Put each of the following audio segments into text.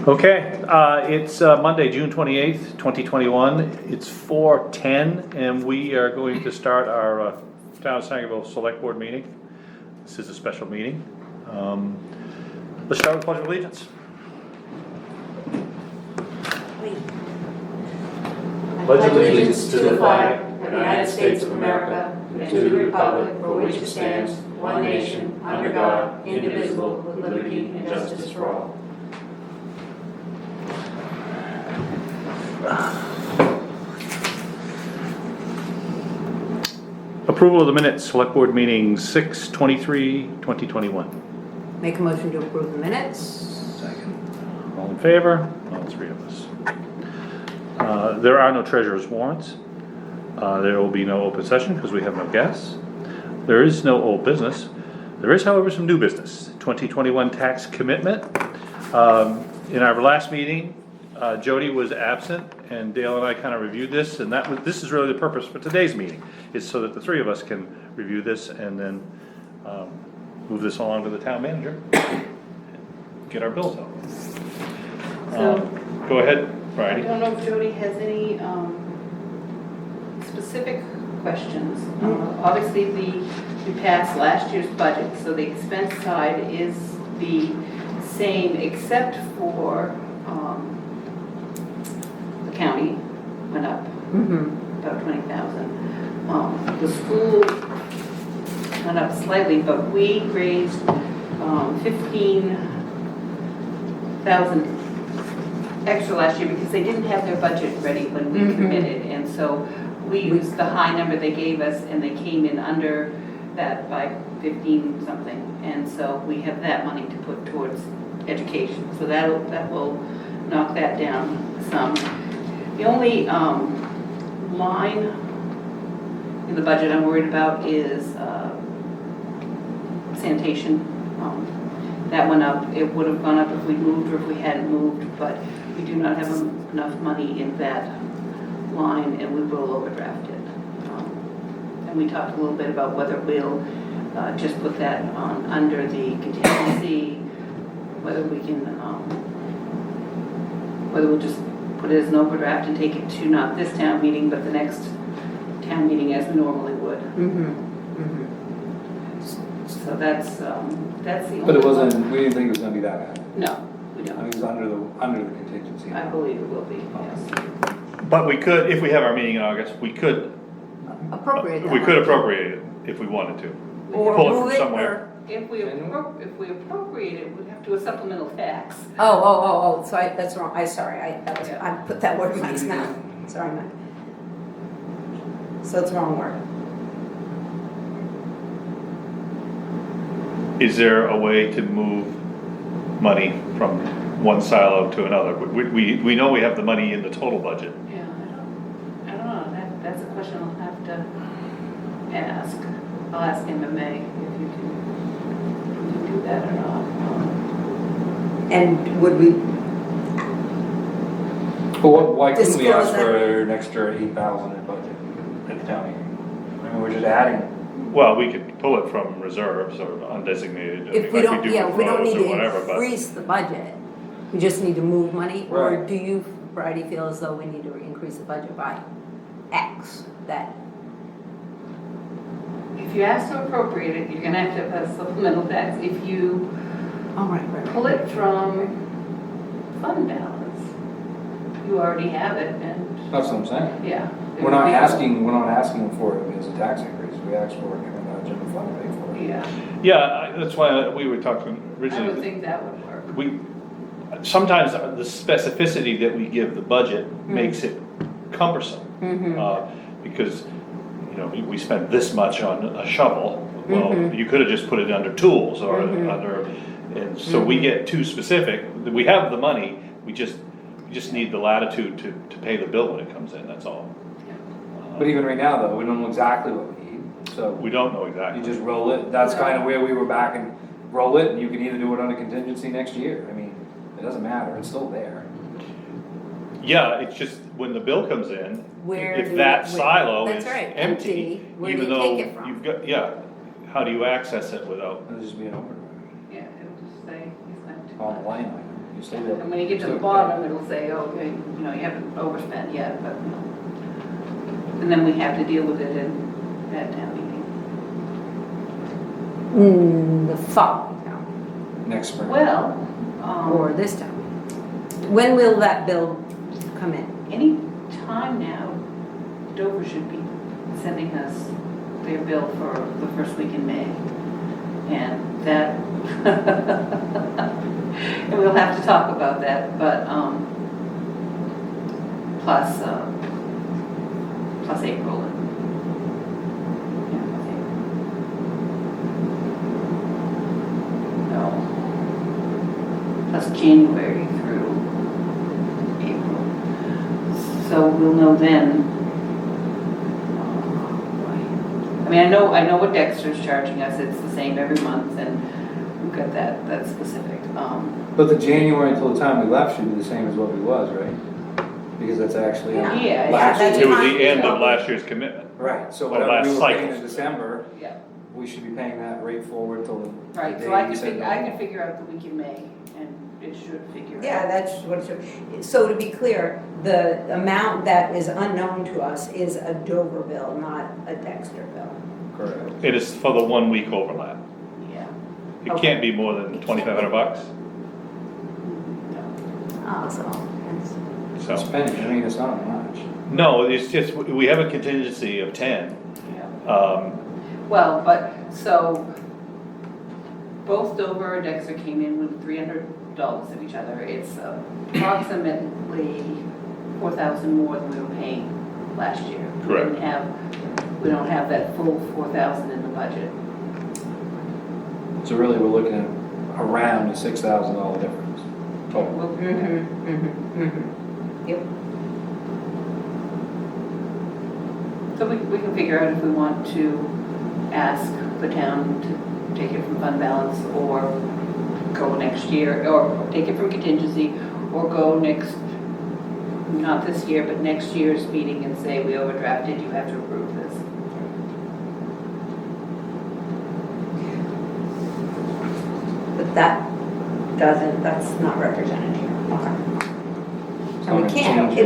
Okay, it's Monday, June 28th, 2021. It's 4:10, and we are going to start our Town of Sangerville Select Board meeting. This is a special meeting. Let's start with Pledge of Allegiance. Pledge allegiance to the flag of the United States of America and to the republic for which it stands, one nation, under God, indivisible, with liberty and justice for all. Approval of the minutes, Select Board meeting 6/23/2021. Make a motion to approve the minutes. Second. All in favor? All three of us. There are no treasurer's warrants. There will be no open session because we have no guests. There is no old business. There is, however, some new business. 2021 tax commitment. In our last meeting, Jody was absent, and Dale and I kind of reviewed this, and this is really the purpose for today's meeting, is so that the three of us can review this and then move this along to the town manager, get our bills out. Go ahead, Friday. I don't know if Jody has any specific questions. Obviously, we passed last year's budget, so the expense side is the same except for the county went up about 20,000. The school went up slightly, but we raised 15,000 extra last year because they didn't have their budget ready when we committed, and so we used the high number they gave us, and they came in under that by 15 something, and so we have that money to put towards education, so that will knock that down some. The only line in the budget I'm worried about is sanitation. That went up. It would have gone up if we moved or if we hadn't moved, but we do not have enough money in that line, and we will overdraft it. And we talked a little bit about whether we'll just put that on under the contingency, whether we can, whether we'll just put it as an overdraft and take it to not this town meeting, but the next town meeting as we normally would. So that's the only. But it wasn't, we didn't think it was gonna be that bad. No, we I mean, don't. it was under the contingency. I believe it will be, yes. But we could, if we have our meeting in August, we could Appropriate. appropriate it if we wanted to. Or Pull it move from it, somewhere. or- If we appropriate it, we'd have to do a supplemental tax. Oh, so that's wrong, sorry, I put that word in my mouth, sorry, Mike. So it's the wrong word. Is there a way to move money from one silo to another? We know we have the money in the total budget. Yeah, I don't know, that's a question I'll have to ask. I'll ask MMA if you can do that or not. And would we, But why couldn't we ask Disclose for an extra 8,000 in budget at the town meeting? I mean, we're just adding. Well, we could pull it from reserves or undesignated, if we don't, do yeah, with we don't roads need or to whatever, but increase the budget, we just need to move money? Or Right. do you, Brady, feel as though we need to increase the budget by X, that? If you ask to appropriate it, you're gonna have to have a supplemental tax. If you Oh, right. pull it from fund balance, you already have it, and, That's what I'm saying. yeah. We're not asking for it as a tax increase. We asked for it given the general fund to pay for it. Yeah, yeah, that's why we were talking I would originally. think that would work. Sometimes the specificity that we give the budget makes it cumbersome. Because, you know, we spent this much on a shovel, well, you could have just put it under tools or under, and so we get too specific. We have the money, we just need the latitude to pay the bill when it comes in, that's all. But even right now though, we don't know exactly what we need, so We don't know you exactly. just roll it. That's kind of where we were back and roll it, and you can either do it on a contingency next year. I mean, it doesn't matter, it's still there. Yeah, it's just when the bill comes in, Where if do that we- silo that's is right, empty, where do even you though take it from? you've got, yeah, how do you access it without? It'll just be an overdrive Yeah, it would just say he's not. on the line item. You stay there. And when you get to the bottom, it'll say, okay, you know, you haven't overspent yet, but, you know. And then we have to deal with it at town meeting. The following town, Next spring. Well, or this town. When will that bill come in? any time now, Dover should be sending us their bill for the first week in May. And that, and we'll have to talk about that, but, plus April. Yeah, plus April. No. Plus January through April. So we'll know then. I mean, I know what Dexter's charging us, it's the same every month, and we've got that specific. But the January until the time we left should be the same as what we was, right? Because that's actually. Yeah, last that's year. It was fine. the end of last year's commitment. Right, so Or whatever last we were paying in cycle. December, Yeah, we should be paying that rate forward till the right, day so I you can said figure, no. I can figure out the week in May, and it should figure out. Yeah, that's what, so to be clear, the amount that is unknown to us is a Dover bill, not a Dexter bill. Correct. It is for the 1 week overlap. Yeah. It Okay. can't be more than $2,500, Oh, so. so. It's penny, I mean, it's not much. No, it's just, we have a contingency of 10. Yeah. Well, but, so, both Dover and Dexter came in with $300 of each other. It's approximately 4,000 more than we were paying last year. Correct. We don't have that full 4,000 in the budget. So really, we're looking at around a $6,000 difference total. Yep. So we can figure out if we want to ask the town to take it from fund balance or go next year, or take it from contingency, or go next, not this year, but next year's meeting and say, we overdrafted, you have to approve this. But that's not represented here. Okay. And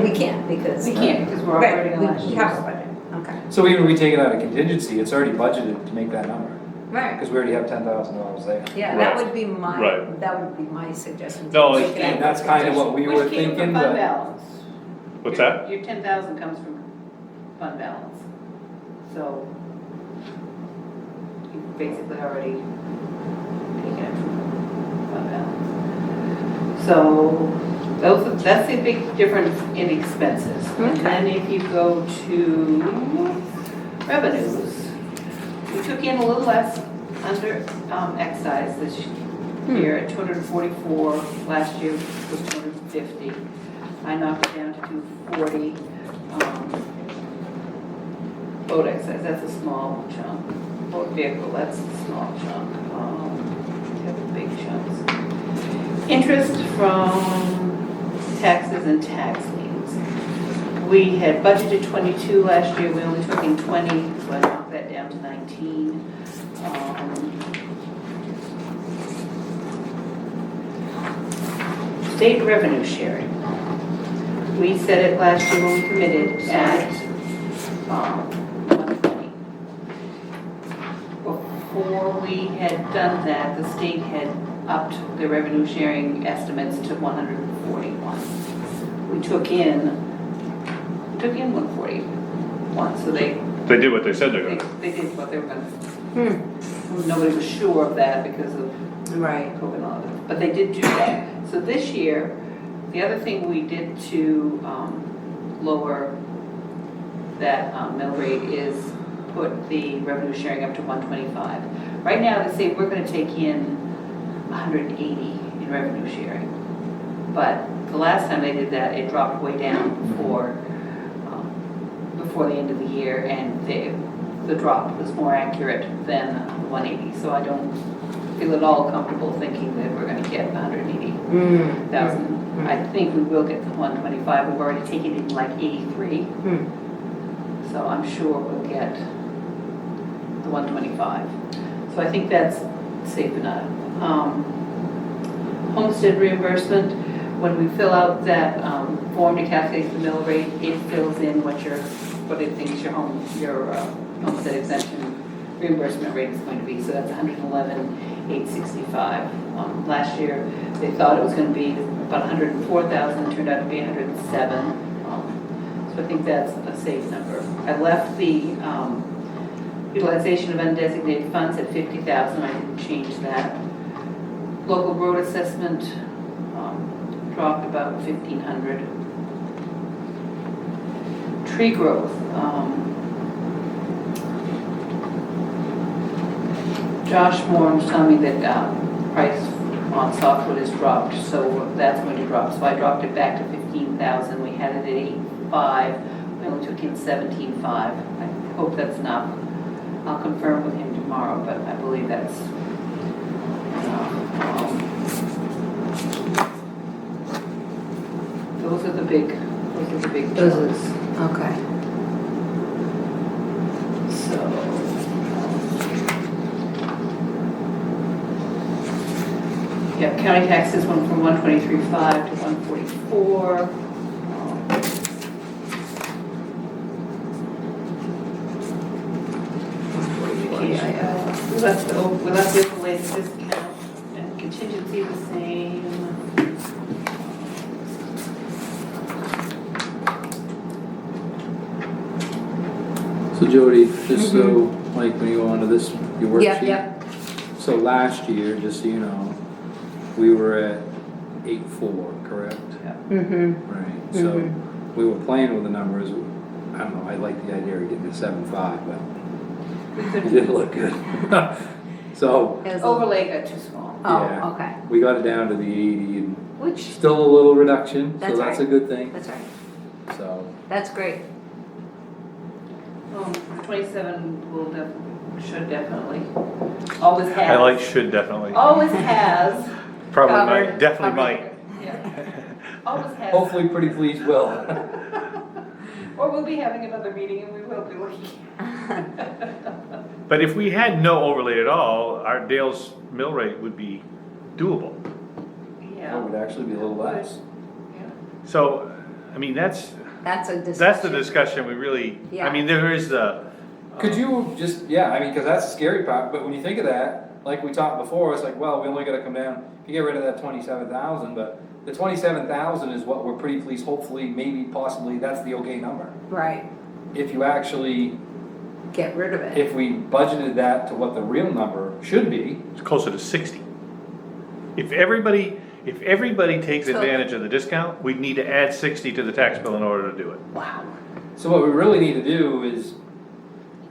we can't because. We can't, because we're Right, operating on last we have a year's. budget, okay. So even if we take it out of contingency, it's already budgeted to make that number, Right. because we already have $10,000 there. Yeah, Right. that would be my, Right. that would be my suggestion. No, Take it's- it out. And that's kind of what we were Which came thinking, from fund but balance. What's Your- that? Your 10,000 comes from fund balance. So you basically already taken it from fund balance. So that's the big difference in expenses. And then if you go to revenues, we took in a little less under excise this year at 244. Last year was 250. I knocked it down to 240. Boat excise, that's a small chunk. Boat vehicle, that's a small chunk. Have the big chunks. Interest from taxes and tax liens. We had budgeted 22 last year, we only took in 20, so I knocked that down to 19. State revenue sharing. We said it last year when we committed at 120. Before we had done that, the state had upped the revenue sharing estimates to 141. We took in 141, so they They did what they said they're gonna. they did what they were gonna. Nobody was sure of that because of Right. COVID and all that, but they did do that. So this year, the other thing we did to lower that mill rate is put the revenue sharing up to 125. Right now, they say we're gonna take in 180 in revenue sharing. But the last time they did that, it dropped way down before the end of the year, and the drop was more accurate than 180. So I don't feel at all comfortable thinking that we're gonna get 180,000. I think we will get the 125. We've already taken in like 83. So I'm sure we'll get the 125. So I think that's safe enough. homestead reimbursement, when we fill out that form to calculate the mill rate, it fills in what it thinks your homestead exemption reimbursement rate is going to be, so that's $111,865. Last year, they thought it was going to be about $104,000, it turned out to be $107,000. So I think that's a safe number. I left the utilization of undesignated funds at $50,000, I didn't change that. Local road assessment dropped about $1,500. Tree growth. Josh Moore was telling me that price on softwood has dropped, so that's going to drop. So I dropped it back to $15,000. We had it at $8,500. We only took in $17,500. I hope that's enough. I'll confirm with him tomorrow, but I believe that's enough. Those are the big chunks. Okay. So, yeah, county taxes went from 123.5 to 144. We left the overlay discount and contingency the same. So Jody, just so, like, when you go onto this, your worksheet. Yep. So last year, just so you know, we were at 8.4, correct? Mm-hmm. Right, so we were playing with the numbers. I don't know, I like the idea of getting to 7.5, but it didn't look good. So, Overlay got too small. yeah. Oh, okay. we got it down to the 80 and Which, still a little reduction, so That's that's a right. good thing, that's right. so. That's great. 27 should definitely, always has. I like should definitely. Always has. Probably Covered, might, definitely covered. might. Yeah. Always has. Hopefully pretty pleased will. Or we'll be having another meeting and we will be looking. But if we had no overlay at all, our Dale's mill rate would be doable. It Yeah. would actually be a little less. Yeah. So, I mean, that's That's the discussion we really, Yeah. I mean, there is the. Could you just, yeah, I mean, cause that's the scary part, but when you think of that, like we talked before, it's like, well, we only gotta come down, you get rid of that 27,000, but the 27,000 is what we're pretty pleased, hopefully, maybe, possibly, that's the okay number. Right. If you actually, Get rid of it. if we budgeted that to what the real number should be, It's closer to 60. If everybody takes So- advantage of the discount, we'd need to add 60 to the tax bill in order to do it. Wow. so what we really need to do is,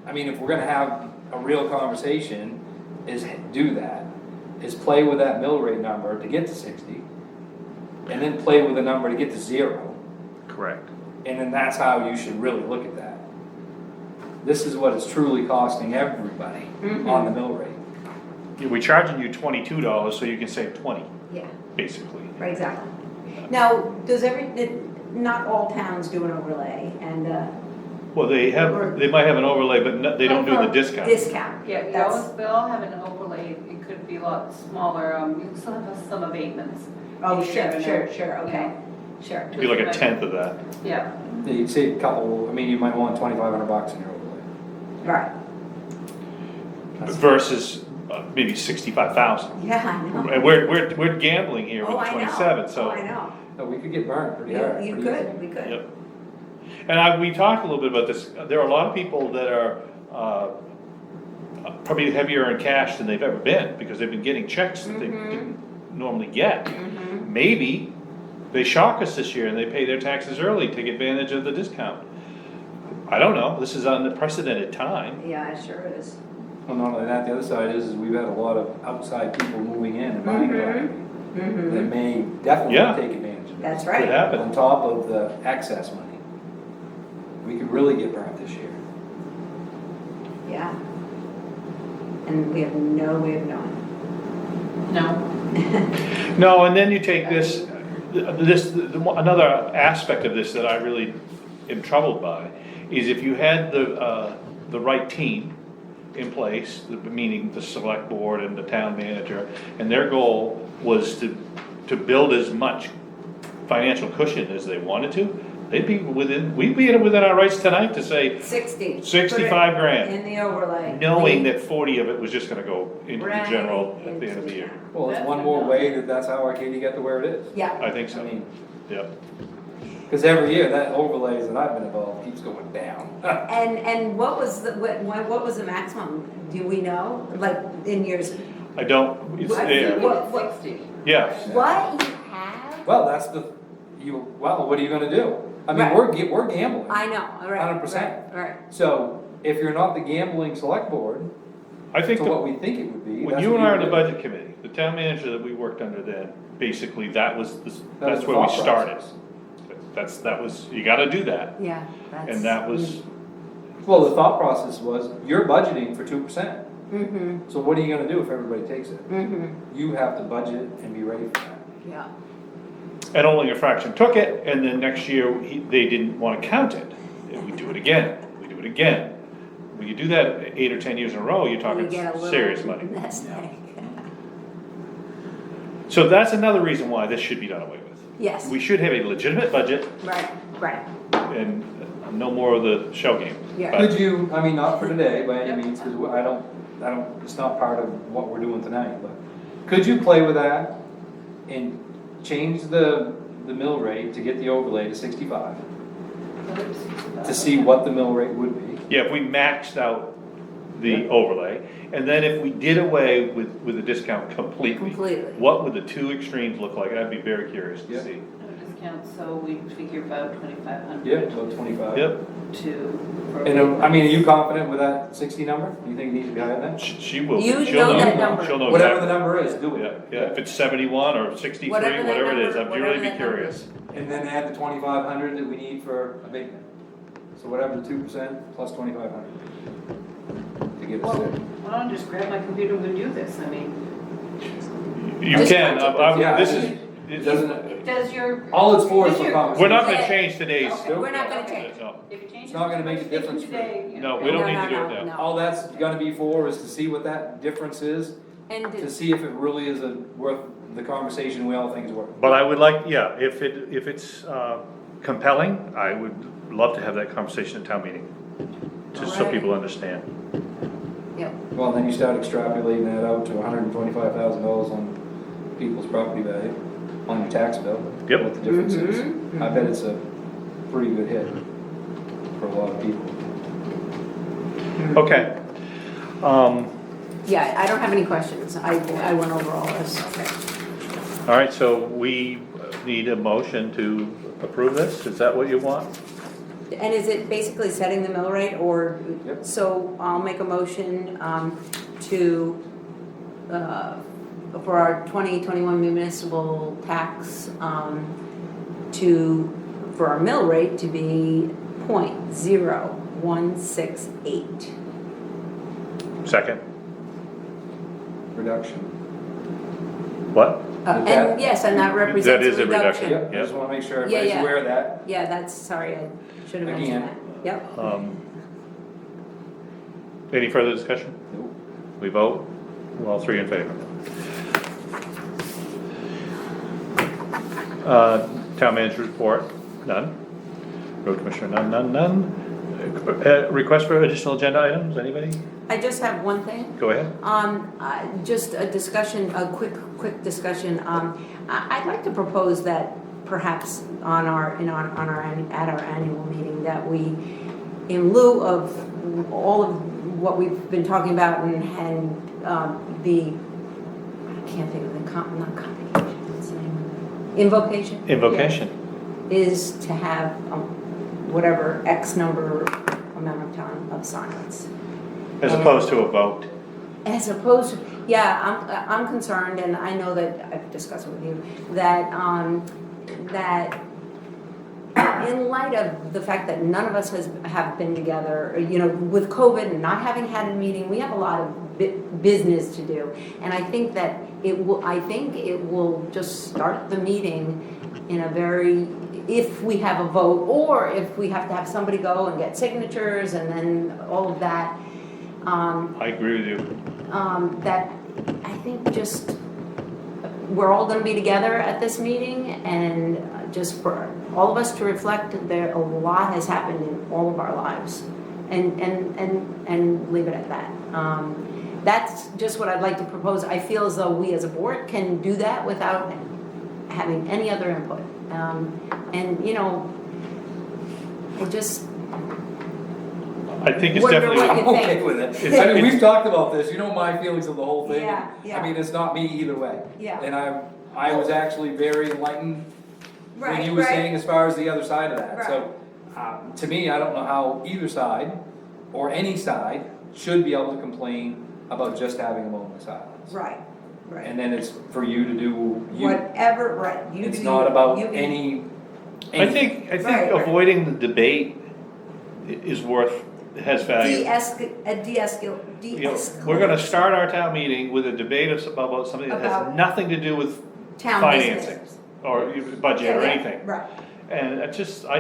I mean, if we're gonna have a real conversation, is do that, is play with that mill rate number to get to 60, and then play with the number to get to 0. Correct. And then that's how you should really look at that. This is what it's truly costing everybody on the mill rate. We're charging you $22 so you can save 20, Yeah, basically. right, exactly. Now, not all towns do an overlay and, Well, they might have an overlay, but they don't do the discount. discount. Yeah, That's- they all have an overlay, it could be a lot smaller, you can still have some abatements. Oh, You sure, never know. sure, okay, sure. It'd be like a tenth of that. Yeah, Yeah, you'd save a couple, I mean, you might want $2,500 in your overlay. Right, Versus maybe 65,000. yeah, I know. And we're gambling here Oh, with I know. 27, so. Oh, I know. So we could get burned pretty hard. You pretty could, easy. we could. Yep. And we talked a little bit about this, there are a lot of people that are probably heavier in cash than they've ever been, because they've been getting checks that they didn't normally get. Maybe they shock us this year and they pay their taxes early to take advantage of the discount. I don't know, this is unprecedented time. Yeah, it sure is. Well, not only that, the other side is we've had a lot of outside people moving in and buying property that may definitely Yeah. take advantage of it. That's Could right. happen. On top of the excess money. We could really get burnt this year. Yeah. And we have no way of knowing. no, No, and then you take another aspect of this that I really am troubled by, is if you had the right team in place, meaning the select board and the town manager, and their goal was to to build as much financial cushion as they wanted to, we'd be within our rights tonight to say 60. 65 grand. In the overlay. knowing that 40 of it was just gonna go into the Right general at the end of into the year. Well, it's one more way that's how Arcadia got to where it is. Yeah, I think I so, mean, yep. because every year that overlays that I've been involved keeps going down. and what was the maximum, do we know, like in years? I don't, it's I there, think What- 60. yeah. What, you have? Well, that's what are you gonna do? I mean, Right. we're gambling. I know, right. 100%. Right, So if you're not the gambling select board I think to that what we think it would be. when that's you what and I are in the do. budget committee, the town manager that we worked under then, basically that was, That was that's the where we thought started. process. That was, you gotta do that, yeah, that's. and that was, Well, the thought process was, you're budgeting for 2%. Mm-hmm, So what are you gonna do if everybody takes it? mm-hmm, You have to budget and be ready for that. yeah. and only a fraction took it, and then next year, they didn't wanna count it. And we do it again, we do it again. When you do that 8 or 10 years in a row, you're We talking get a little serious money. nest egg. So that's another reason why this should be done away with. Yes, We should have a legitimate budget right, and no more of the shell game. Yeah. But- Could you, I mean, not for today by any means, because I don't, it's not part of what we're doing tonight, but could you play with that and change the mill rate to get the overlay to 65? To see what the mill rate would be? Yeah, if we maxed out the overlay, and then if we did away with the discount completely. Completely. What would the two extremes look like? I'd be very curious to Yeah. see. No discount, so we figure about 2,500. Yeah, about 25. Yep, To. And I mean, are you confident with that 60 number? Do you think it needs to be higher than that? she will, You she'll know know, that number. she'll know Whatever the exactly. number is, do Yeah, it. yeah, if it's 71 or 63, Whatever that whatever it is, number- I'd really whatever be that number curious. And then add the 2,500 that we need for abatement. So whatever the 2% plus 2,500. To get us Well, there. why don't I just grab my computer and do this, I mean, You Just can, Yeah, this it is, It doesn't, does your. all it's for is does for your- conversation. we're not gonna change today's. Okay. We're not gonna change. No, If it changes It's not gonna make a conversation difference for- today, you know, No, we don't No, need no, to do no, it now. no. All that's gonna be for is to see what that difference is, And to see if it really is worth the conversation we all think is worth. But I would like, yeah, if it's compelling, I would love to have that conversation at town meeting, just so Alrighty. people understand. Yep, Well, then you start extrapolating that out to $125,000 on people's property value, on your tax bill. Yep. What the difference is. Mhm, I bet it's a pretty good hit for a lot of people. Okay. yeah, I don't have any questions, I went over all this. All right, so we need a motion to approve this, is that what you want? And is it basically setting the mill rate, or, Yep. so I'll make a motion, to, for our 2021 municipal tax, for our mill rate to be .0168. Second? Reduction. What? that- And yes, and that represents That is a a reduction. reduction. Yep, I just wanna make sure Yeah, everybody's yeah. aware of that. Yeah, that's, sorry, I should have mentioned Again. that. Yep. Any further discussion? Nope. We vote, we're all three in favor. Town manager report, none. Road commissioner, none. Request for additional agenda items, anybody? I just have one thing. Go ahead. Just a discussion, a quick discussion. I'd like to propose that perhaps at our annual meeting, that we, in lieu of all of what we've been talking about and the, I can't think of the, not convocation, what's the name of it? Invocation? Invocation. Is to have whatever X number amount of time of silence. As opposed to a vote. As opposed to, yeah, I'm concerned, and I know that I've discussed it with you, that, that in light of the fact that none of us have been together, you know, with COVID and not having had a meeting, we have a lot of business to do. And I think that it will just start the meeting in a very, if we have a vote, or if we have to have somebody go and get signatures and then all of that. I agree with you. That I think just we're all gonna be together at this meeting, and just for all of us to reflect that a lot has happened in all of our lives, and leave it at that. That's just what I'd like to propose. I feel as though we as a board can do that without having any other input. And, you know, I just I think it's wonder what definitely, you I'm okay think. with it. It's- I mean, it's- we've talked about this, you know my feelings of the whole thing. Yeah, yeah. I mean, it's not me either way. Yeah. And I was actually very enlightened when Right, you were right. saying as far as the other side of that. Right. So, to me, I don't know how either side, or any side, should be able to complain about just having a moment of silence. Right, right. And then it's for you to do you. Whatever, right, you It's do not you, about you do- any. I think Right, right. avoiding the debate is worth, has value. You know, we're gonna start our town meeting with a debate about something that has About nothing to do with town financing, business. or budget, Yeah, or yeah, anything. Right, And I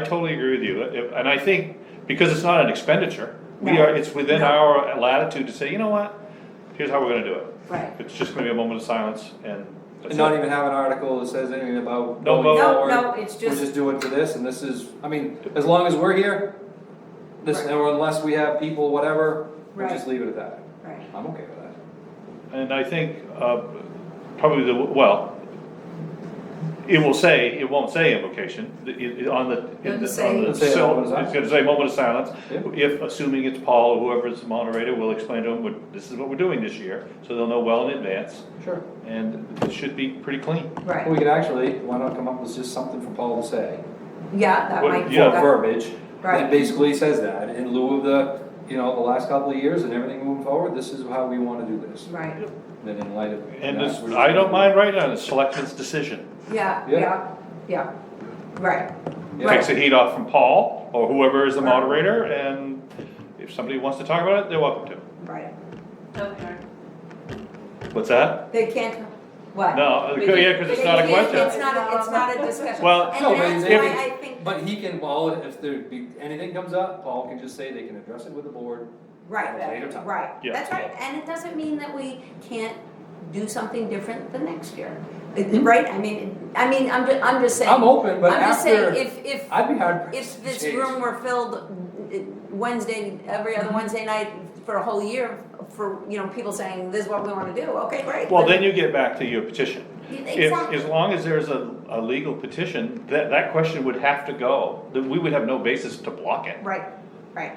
totally agree with you, and I think, because it's not an expenditure, No. it's within No. our latitude to say, you know what, here's how we're gonna do it. right. It's just gonna be a moment of silence, and that's And not it. even have an article that says anything about No going vote. No, forward. no, it's We're just, just doing for this, and this is, I mean, as long as we're here, this, Right. or unless we have people, whatever, we'll Right. just leave it at that. right, I'm okay with that. And I think, probably it won't say invocation, on the, Doesn't say- it's Doesn't say moment of silence. gonna say moment of silence. Yep. If, assuming it's Paul or whoever's the moderator, we'll explain to them, this is what we're doing this year, so they'll know well in advance, Sure. and it should be pretty clean. right. We could actually, why not come up with just something for Paul to say? Yeah, that What- might. yeah, that- Verbiage, Right. that basically says that, in lieu of the, you know, the last couple of years and everything moving forward, this is how we wanna do this. Right, Then in light of. And that, this, we're just I don't gonna- mind writing on it, selectmen's decision. yeah, Yeah. yeah, yeah, right, Yeah. Takes the heat off from Paul, or whoever is the Right. moderator, and if somebody wants to talk about it, they're welcome to. right. Okay. What's that? They can't, what? No, yeah, cause it's not a They can't- question. It's not a discussion. Well, And No, but that's if- why I think, But he can, Paul, if there be, anything comes up, Paul can just say they can address it with the board. at a later right, time. right, Yeah. that's right, and it doesn't mean that we can't do something different the next year. Mhm. Right, I mean, I'm just saying. I'm open, but I'm just saying, after, if I'd be hard pressed if to this change. room were filled Wednesday, every other Wednesday night for a whole year, for, you know, people saying, this is what we wanna do, okay, great. Well, then you get back to your petition. If, Exactly. as long as there's a legal petition, that question would have to go. We would have no basis to block it. Right, right,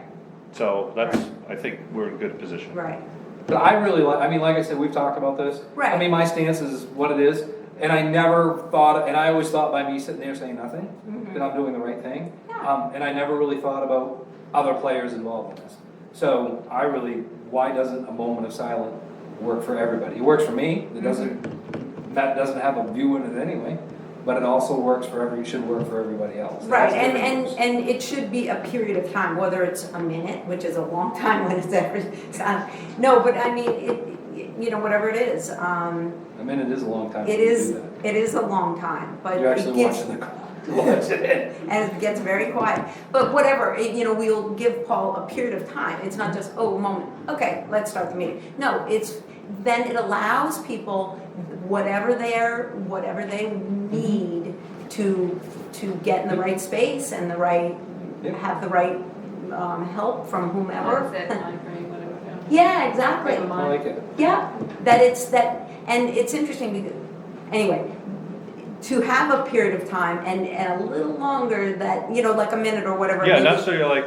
So that's, I think we're in a good position. right, But I really like, I mean, like I said, we've talked about this. Right. I mean, my stance is what it is, and I never thought, and I always thought by me sitting there saying nothing, that I'm doing the right thing. Yeah. And I never really thought about other players involved in this. So I really, why doesn't a moment of silence work for everybody? It works for me, it doesn't, that doesn't have a view in it anyway, but it also works for should work for everybody else. It right, has different views. and it should be a period of time, whether it's a minute, which is a long time when it's ever, no, but I mean, you know, whatever it is, I mean, it is a long time. it to is, do that. it is a long time, but You're it actually gives, watching the, watching it. and it gets very quiet. But whatever, you know, we'll give Paul a period of time. It's not just, oh, a moment, okay, let's start the meeting. No, then it allows people whatever they need to get in the right space and the right, Yep. have the right help from whomever. Set time frame, whatever, Yeah, exactly. I like it. Yeah, that it's that, and it's interesting because, anyway, to have a period of time and a little longer that, you know, like a minute or whatever. Yeah, maybe- not so you're like,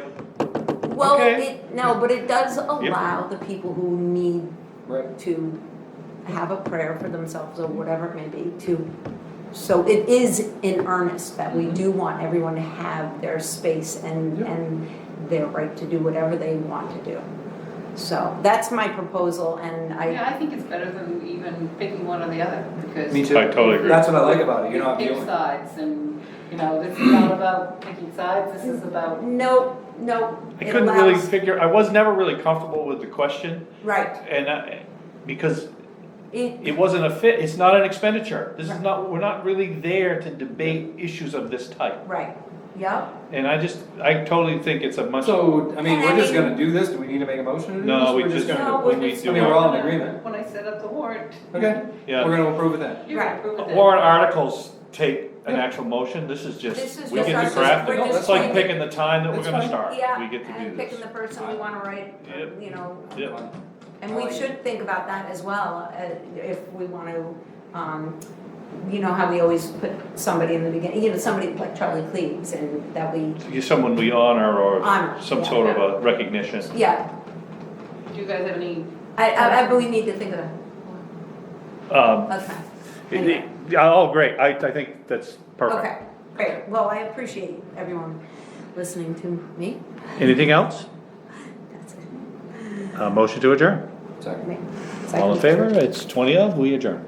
Well, okay. but it does allow the people who need Right. to have a prayer for themselves or whatever it may be so it is in earnest that we do want everyone to have their space and their right to do whatever they want to do. So that's my proposal, and Yeah, I think it's better than even picking one or the other, because. Me too. I totally agree. That's what I like about it, you're not Pick dealing. sides, and, you know, this is not about picking sides, this is about. no, I it couldn't really allows, figure, I was never really comfortable with the question, right, and because it, it wasn't a fit, it's not an expenditure. This is not, we're not really there to debate issues of this type. right, Yep. And I totally think it's a much. So, I mean, And we're I just mean- gonna do this, do we need to make a motion to do this? No, we We're just, gonna- No, when we're we just- do I mean, we're all in it. agreement. When I set up the warrant. Okay, Yeah. we're gonna approve it then. You're gonna approve it then. Warrant articles take an actual motion, this is This just, is we just get our- to craft we're it, just it's like trying to- picking the time that we're That's gonna fine. start, Yeah, we get to do and picking the this. person we wanna write, Yep. you know, Yep. and I we like should think about that as well, if we wanna, you know how we always put somebody in the beginning, you know, somebody like Charlie Cleaves, and that we, You're someone we honor or Honor, some yeah. sort of a recognition. yeah, Do you guys have any? we need to think of that, okay. Anyway. Oh, great, I think that's perfect. Okay, great, well, I appreciate everyone listening to me, Anything else? that's it. Motion to adjourn, Second. all in favor, it's 20 of, we adjourn.